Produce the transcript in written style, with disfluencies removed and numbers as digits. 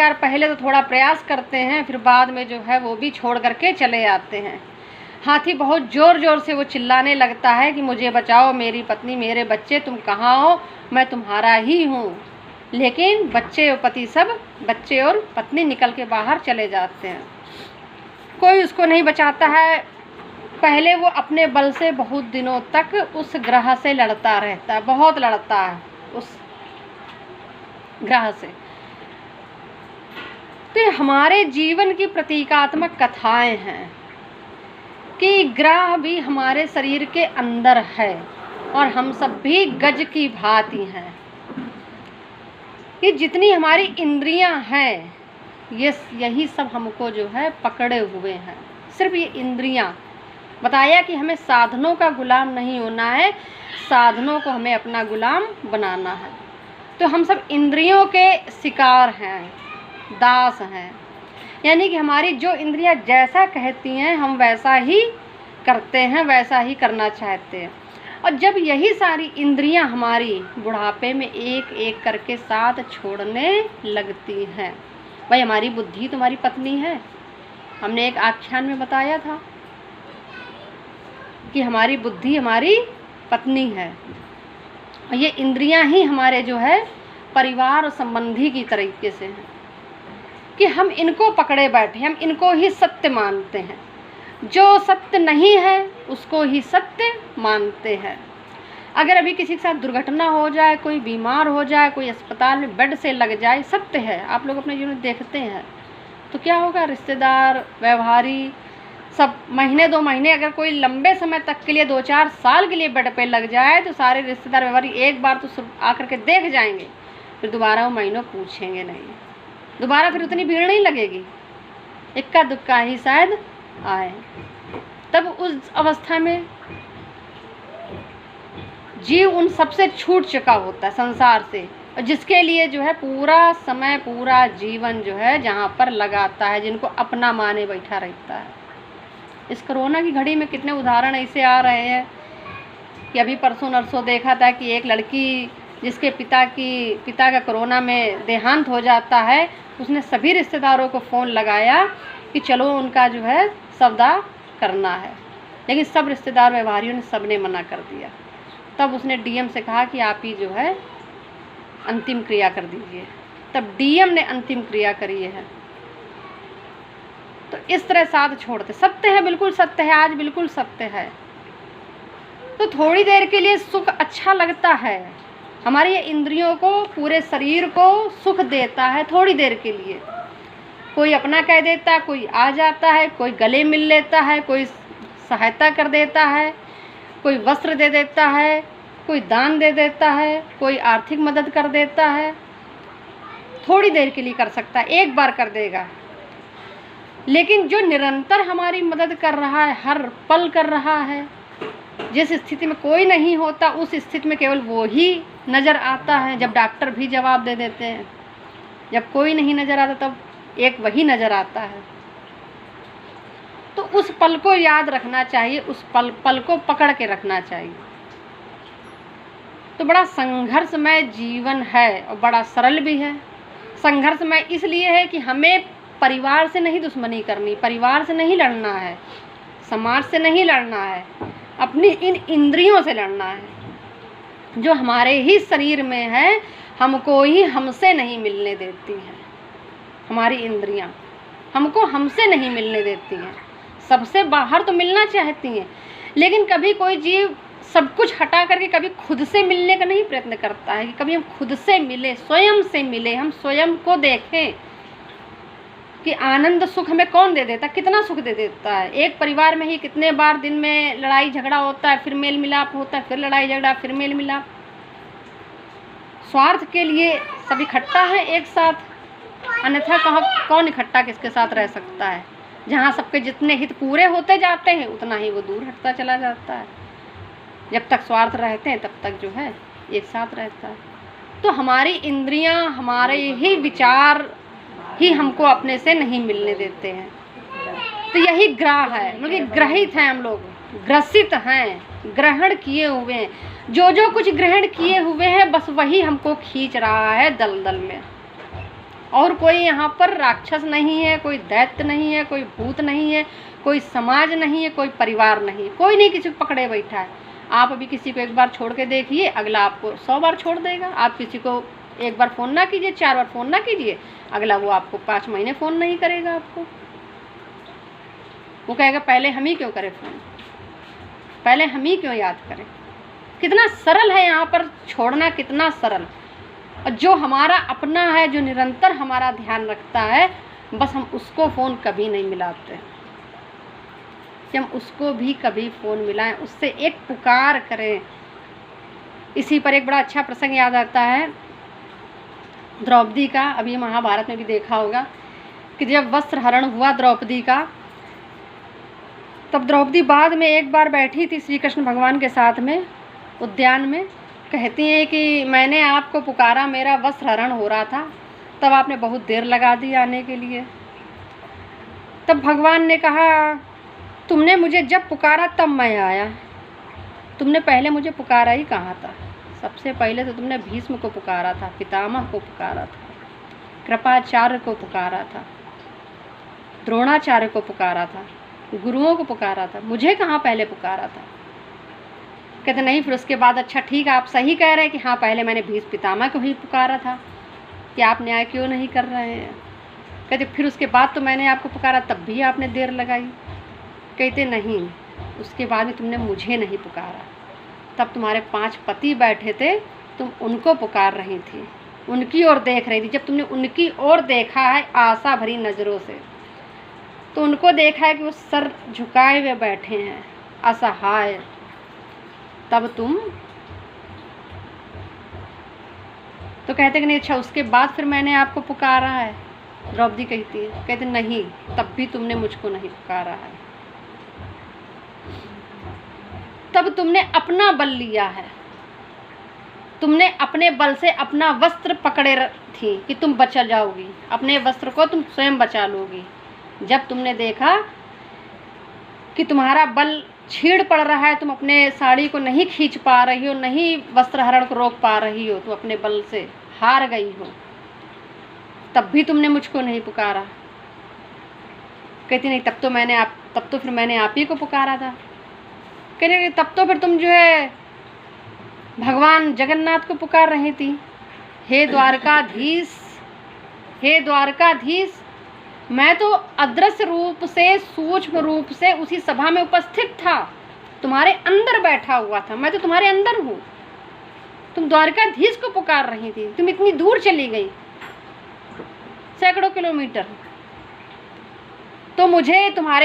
यार पहले तो थोड़ा प्रयास करते हैं, फिर बाद में जो है वो भी छोड़ करके चले आते हैं। हाथी बहुत ज़ोर ज़ोर से वो चिल्लाने लगता है कि मुझे बचाओ, मेरी पत्नी, मेरे बच्चे, तुम कहाँ हो, मैं तुम्हारा ही हूँ। लेकिन बच्चे और पति सब, बच्चे और पत्नी निकल के बाहर चले जाते हैं, कोई उसको नहीं बचाता है। पहले वो अपने बल से बहुत दिनों तक उस ग्रह से लड़ता रहता है, बहुत लड़ता है उस ग्रह से। तो ये हमारे जीवन की प्रतीकात्मक कथाएं हैं कि ग्रह भी हमारे शरीर के अंदर है और हम सब भी गज की भांति हैं। ये जितनी हमारी इंद्रियां हैं, ये यही सब हमको जो है पकड़े हुए हैं। सिर्फ ये इंद्रियां, बताया कि हमें साधनों का गुलाम नहीं होना है, साधनों को हमें अपना गुलाम बनाना है। तो हम सब इंद्रियों के शिकार हैं, दास हैं। यानी कि हमारी जो इंद्रियां जैसा कहती हैं हम वैसा ही करते हैं, वैसा ही करना चाहते हैं। और जब यही सारी इंद्रियां हमारी बुढ़ापे में एक एक करके साथ छोड़ने लगती हैं, भाई हमारी बुद्धि तुम्हारी पत्नी है। हमने एक आख्यान में बताया था कि हमारी बुद्धि हमारी पत्नी है और ये इंद्रियां ही हमारे जो है परिवार और संबंधी की तरीके से हैं कि हम इनको पकड़े बैठे, हम इनको ही सत्य मानते हैं। जो सत्य नहीं है उसको ही सत्य मानते हैं। अगर अभी किसी के साथ दुर्घटना हो जाए, कोई बीमार हो जाए, कोई अस्पताल में बेड से लग जाए, सत्य है, आप लोग अपने जीवन में देखते हैं, तो क्या होगा, रिश्तेदार, व्यवहारी सब महीने 2 महीने, अगर कोई लंबे समय तक के लिए 2-4 साल के लिए बेड पे लग जाए तो सारे रिश्तेदार व्यवहारी एक बार तो आकर के देख जाएंगे, फिर दोबारा वो महीनों पूछेंगे नहीं, दोबारा फिर उतनी भीड़ नहीं लगेगी, इक्का दुक्का ही शायद आए। तब उस अवस्था में जीव उन सबसे छूट चुका होता है संसार से, और जिसके लिए जो है पूरा समय, पूरा जीवन जो है जहाँ पर लगाता है, जिनको अपना माने बैठा रहता है। इस कोरोना की घड़ी में कितने उदाहरण ऐसे आ रहे हैं कि अभी परसों नरसों देखा था कि एक लड़की जिसके पिता का कोरोना में देहांत हो जाता है, उसने सभी रिश्तेदारों को फ़ोन लगाया कि चलो उनका जो है सौदा करना है, लेकिन सब रिश्तेदार व्यवहारियों ने सबने मना कर दिया। तब उसने डीएम से कहा कि आप ही जो है अंतिम क्रिया कर दीजिए। तब डीएम ने अंतिम क्रिया करी है। तो इस तरह साथ छोड़ते, सत्य है, बिल्कुल सत्य है, आज बिल्कुल सत्य है। तो थोड़ी देर के लिए सुख अच्छा लगता है, हमारी ये इंद्रियों को, पूरे शरीर को सुख देता है थोड़ी देर के लिए। कोई अपना कह देता है, कोई आ जाता है, कोई गले मिल लेता है, कोई सहायता कर देता है, कोई वस्त्र दे देता है, कोई दान दे देता है, कोई आर्थिक मदद कर देता है। थोड़ी देर के लिए कर सकता है, एक बार कर देगा, लेकिन जो निरंतर हमारी मदद कर रहा है, हर पल कर रहा है, जिस स्थिति में कोई नहीं होता उस स्थिति में केवल वो ही नज़र आता है। जब डॉक्टर भी जवाब दे देते हैं, जब कोई नहीं नज़र आता तब एक वही नज़र आता है। तो उस पल को याद रखना चाहिए, उस पल को पकड़ के रखना चाहिए। तो बड़ा संघर्षमय जीवन है और बड़ा सरल भी है। संघर्षमय इसलिए है कि हमें परिवार से नहीं दुश्मनी करनी, परिवार से नहीं लड़ना है, समाज से नहीं लड़ना है, अपनी इन इंद्रियों से लड़ना है जो हमारे ही शरीर में है, हमको ही हमसे नहीं मिलने देती हैं। हमारी इंद्रियां हमको हमसे नहीं मिलने देती हैं, सबसे बाहर तो मिलना चाहती हैं, लेकिन कभी कोई जीव सब कुछ हटा करके कभी खुद से मिलने का नहीं प्रयत्न करता है कि कभी हम खुद से मिले, स्वयं से मिले, हम स्वयं को देखें कि आनंद सुख हमें कौन दे देता, कितना सुख दे देता है। एक परिवार में ही कितने बार दिन में लड़ाई झगड़ा होता है, फिर मेल मिलाप होता है, फिर लड़ाई झगड़ा, फिर मेल मिलाप। स्वार्थ के लिए सब इकट्ठा है एक साथ, अन्यथा कौन इकट्ठा किसके साथ रह सकता है। जहाँ सबके जितने हित पूरे होते जाते हैं उतना ही वो दूर हटता चला जाता है। जब तक स्वार्थ रहते हैं तब तक जो है एक साथ रहता है। तो हमारी इंद्रियां, हमारे ही विचार ही हमको अपने से नहीं मिलने देते हैं। तो यही ग्रह है, मतलब ग्रहित हैं हम लोग, ग्रसित हैं, ग्रहण किए हुए हैं। जो कुछ ग्रहण किए हुए हैं बस वही हमको खींच रहा है दलदल में। और कोई यहाँ पर राक्षस नहीं है, कोई दैत्य नहीं है, कोई भूत नहीं है, कोई समाज नहीं है, कोई परिवार नहीं है, कोई नहीं किसी को पकड़े बैठा है। आप अभी किसी को एक बार छोड़ के देखिए, अगला आपको 100 बार छोड़ देगा। आप किसी को एक बार फ़ोन ना कीजिए, 4 बार फ़ोन ना कीजिए, अगला वो आपको 5 महीने फ़ोन नहीं करेगा आपको। वो कहेगा पहले हम ही क्यों करें फ़ोन, पहले हम ही क्यों याद करें। कितना सरल है यहाँ पर छोड़ना, कितना सरल। और जो हमारा अपना है, जो निरंतर हमारा ध्यान रखता है, बस हम उसको फ़ोन कभी नहीं मिलाते कि हम उसको भी कभी फ़ोन मिलाएं, उससे एक पुकार करें। इसी पर एक बड़ा अच्छा प्रसंग याद आता है द्रौपदी का। अभी महाभारत में भी देखा होगा कि जब वस्त्र हरण हुआ द्रौपदी का, तब द्रौपदी बाद में एक बार बैठी थी श्री कृष्ण भगवान के साथ में उद्यान में। कहती हैं कि मैंने आपको पुकारा, मेरा वस्त्र हरण हो रहा था, तब आपने बहुत देर लगा दी आने के लिए। तब भगवान ने कहा तुमने मुझे जब पुकारा तब मैं आया, तुमने पहले मुझे पुकारा ही कहाँ था। सबसे पहले तो तुमने भीष्म को पुकारा था, पितामह को पुकारा था, कृपाचार्य को पुकारा था, द्रोणाचार्य को पुकारा था, गुरुओं को पुकारा था, मुझे कहाँ पहले पुकारा था। कहते नहीं, फिर उसके बाद अच्छा ठीक है, आप सही कह रहे हैं कि हाँ पहले मैंने भीष्म पितामह को ही पुकारा था, कि आप न्याय क्यों नहीं कर रहे हैं। कहते फिर उसके बाद तो मैंने आपको पुकारा, तब भी आपने देर लगाई। कहते नहीं, उसके बाद भी तुमने मुझे नहीं पुकारा, तब तुम्हारे 5 पति बैठे थे, तुम उनको पुकार रही थी, उनकी ओर देख रही थी। जब तुमने उनकी ओर देखा है आशा भरी नज़रों से, तो उनको देखा है कि वो सर झुकाए हुए बैठे हैं असहाय, तब तुम तो कहते कि नहीं अच्छा उसके बाद फिर मैंने आपको पुकारा है। द्रौपदी कहती है, कहते नहीं, तब भी तुमने मुझको नहीं पुकारा है, तब तुमने अपना बल लिया है, तुमने अपने बल से अपना वस्त्र पकड़े थी कि तुम बचा जाओगी, अपने वस्त्र को तुम स्वयं बचा लोगी। जब तुमने देखा कि तुम्हारा बल छीड़ पड़ रहा है, तुम अपने साड़ी को नहीं खींच पा रही हो, नहीं वस्त्र हरण को रोक पा रही हो, तुम अपने बल से हार गई हो, तब भी तुमने मुझको नहीं पुकारा। कहती नहीं, तब तो फिर मैंने आप ही को पुकारा था। कहने तब तो फिर तुम जो है भगवान जगन्नाथ को पुकार रही थी, हे द्वारकाधीश, हे द्वारकाधीश। मैं तो अदृश्य रूप से, सूक्ष्म रूप से उसी सभा में उपस्थित था, तुम्हारे अंदर बैठा हुआ था, मैं तो तुम्हारे अंदर हूँ। तुम द्वारकाधीश को पुकार रही थी, तुम इतनी दूर चली गई, सैकड़ों किलोमीटर, तो मुझे तुम्हारे